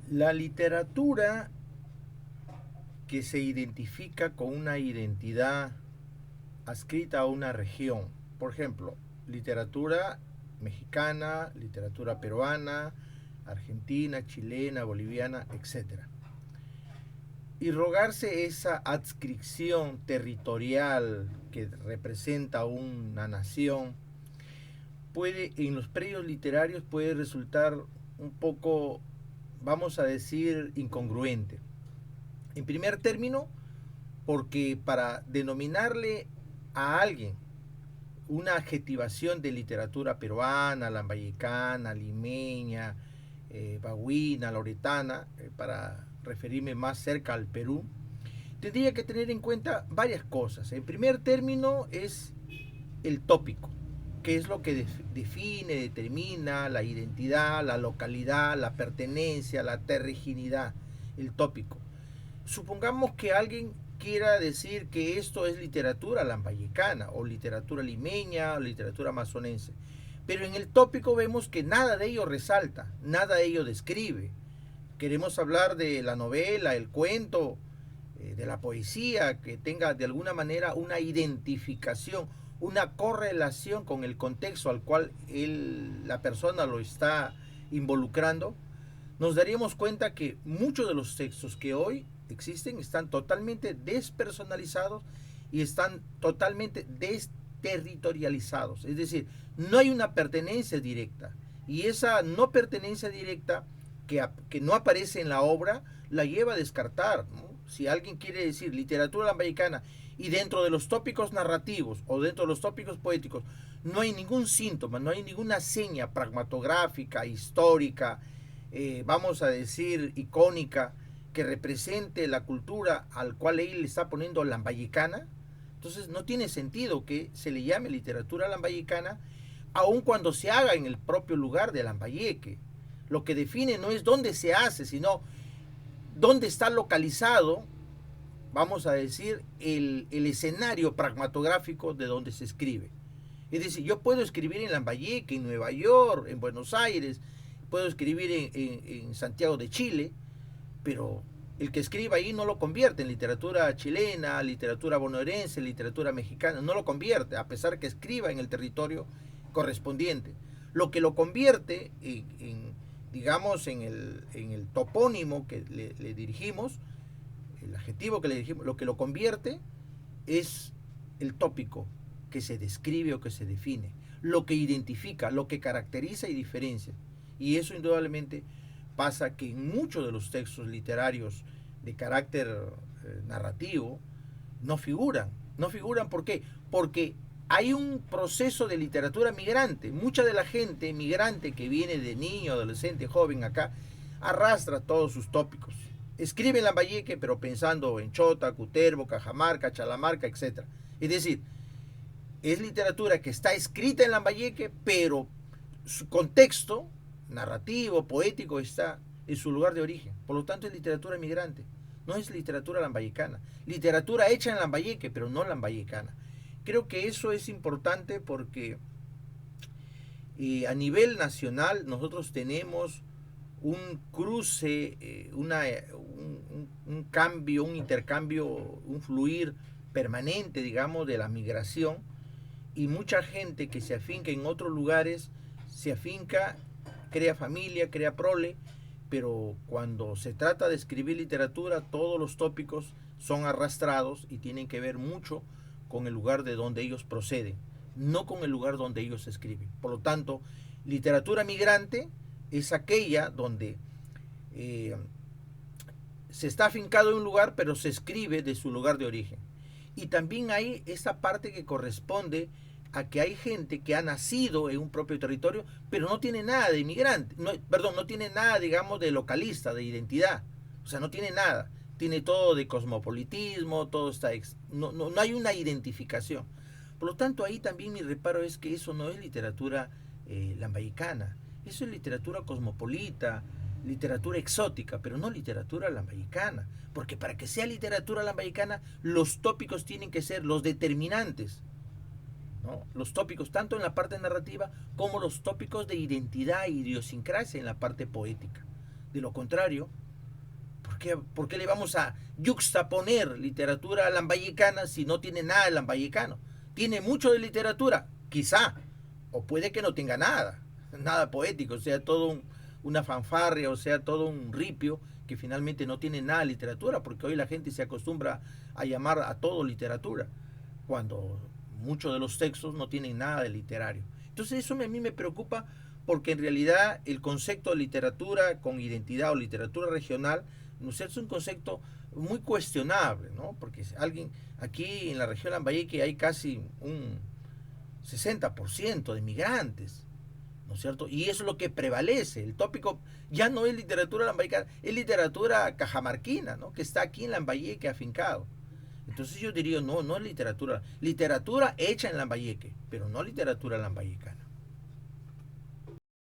La literatura que se identifica con una identidad adscrita a una región, por ejemplo, literatura mexicana, literatura peruana, argentina, chilena, boliviana, etcétera. Y rogarse esa adscripción territorial que representa una nación puede, en los predios literarios puede resultar un poco, vamos a decir, incongruente. En primer término, porque para denominarle a alguien una adjetivación de literatura peruana, lambayecana, limeña, baguina, loretana, para referirme más cerca al Perú, tendría que tener en cuenta varias cosas. En primer término es el tópico, que es lo que define, determina la identidad, la localidad, la pertenencia, la terriginidad, el tópico. Supongamos que alguien quiera decir que esto es literatura lambayecana o literatura limeña o literatura amazonense, pero en el tópico vemos que nada de ello resalta, nada de ello describe. Queremos hablar de la novela, el cuento, de la poesía, que tenga de alguna manera una identificación, una correlación con el contexto al cual la persona lo está involucrando, nos daríamos cuenta que muchos de los textos que hoy existen están totalmente despersonalizados y están totalmente desterritorializados. Es decir, no hay una pertenencia directa. Y esa no pertenencia directa que no aparece en la obra la lleva a descartar, ¿no? Si alguien quiere decir literatura lambayecana y dentro de los tópicos narrativos o dentro de los tópicos poéticos no hay ningún síntoma, no hay ninguna seña pragmatográfica, histórica, vamos a decir, icónica, que represente la cultura al cual él le está poniendo lambayecana, entonces no tiene sentido que se le llame literatura lambayecana, aun cuando se haga en el propio lugar de Lambayeque. Lo que define no es dónde se hace, sino dónde está localizado, vamos a decir, el escenario pragmatográfico de donde se escribe. Es decir, yo puedo escribir en Lambayeque, en Nueva York, en Buenos Aires, puedo escribir en Santiago de Chile, pero el que escriba ahí no lo convierte en literatura chilena, literatura bonaerense, literatura mexicana, no lo convierte, a pesar que escriba en el territorio correspondiente. Lo que lo convierte digamos, en el topónimo que le dirigimos, el adjetivo que le dirigimos, lo que lo convierte es el tópico que se describe o que se define, lo que identifica, lo que caracteriza y diferencia. Y eso indudablemente pasa que en muchos de los textos literarios de carácter narrativo no figuran. No figuran, ¿por qué? Porque hay un proceso de literatura migrante. Mucha de la gente migrante que viene de niño, adolescente, joven acá, arrastra todos sus tópicos. Escribe en Lambayeque, pero pensando en Chota, Cutervo, Cajamarca, Chalamarca, etc. Es decir, es literatura que está escrita en Lambayeque, pero su contexto narrativo, poético, está en su lugar de origen. Por lo tanto, es literatura migrante. No es literatura lambayecana. Literatura hecha en Lambayeque, pero no lambayecana. Creo que eso es importante porque a nivel nacional nosotros tenemos un cruce, un cambio, un intercambio, un fluir permanente, digamos, de la migración, y mucha gente que se afinca en otros lugares, se afinca, crea familia, crea prole, pero cuando se trata de escribir literatura, todos los tópicos son arrastrados y tienen que ver mucho con el lugar de donde ellos proceden, no con el lugar donde ellos escriben. Por lo tanto, literatura migrante es aquella donde eh, se está afincado en un lugar, pero se escribe de su lugar de origen. Y también hay esa parte que corresponde a que hay gente que ha nacido en un propio territorio, pero no tiene nada de inmigrante, no, perdón, no tiene nada, digamos, de localista, de identidad. O sea, no tiene nada. Tiene todo de cosmopolitismo, todo está... no hay una identificación. Por lo tanto, ahí también mi reparo es que eso no es literatura lambayicana. Eso es literatura cosmopolita, literatura exótica, pero no literatura lambayicana. Porque para que sea literatura lambayicana, los tópicos tienen que ser los determinantes, ¿no? Los tópicos, tanto en la parte narrativa como los tópicos de identidad e idiosincrasia en la parte poética. De lo contrario, por qué le vamos a yuxtaponer literatura lambayecana si no tiene nada de lambayecano? Tiene mucho de literatura, quizá, o puede que no tenga nada, nada poético, o sea, una fanfarria, o sea, todo un ripio que finalmente no tiene nada de literatura, porque hoy la gente se acostumbra a llamar a todo literatura, cuando muchos de los textos no tienen nada de literario. Entonces eso a mí me preocupa porque en realidad el concepto de literatura con identidad o literatura regional, ¿no es cierto?, es un concepto muy cuestionable, ¿no? Porque alguien aquí en la región Lambayeque hay casi un 60% de migrantes, ¿no es cierto? Y eso es lo que prevalece. El tópico ya no es literatura lambayecana, es literatura cajamarquina, ¿no? Que está aquí en Lambayeque afincado. Entonces yo diría, no, no es literatura. Literatura hecha en Lambayeque, pero no literatura lambayecana.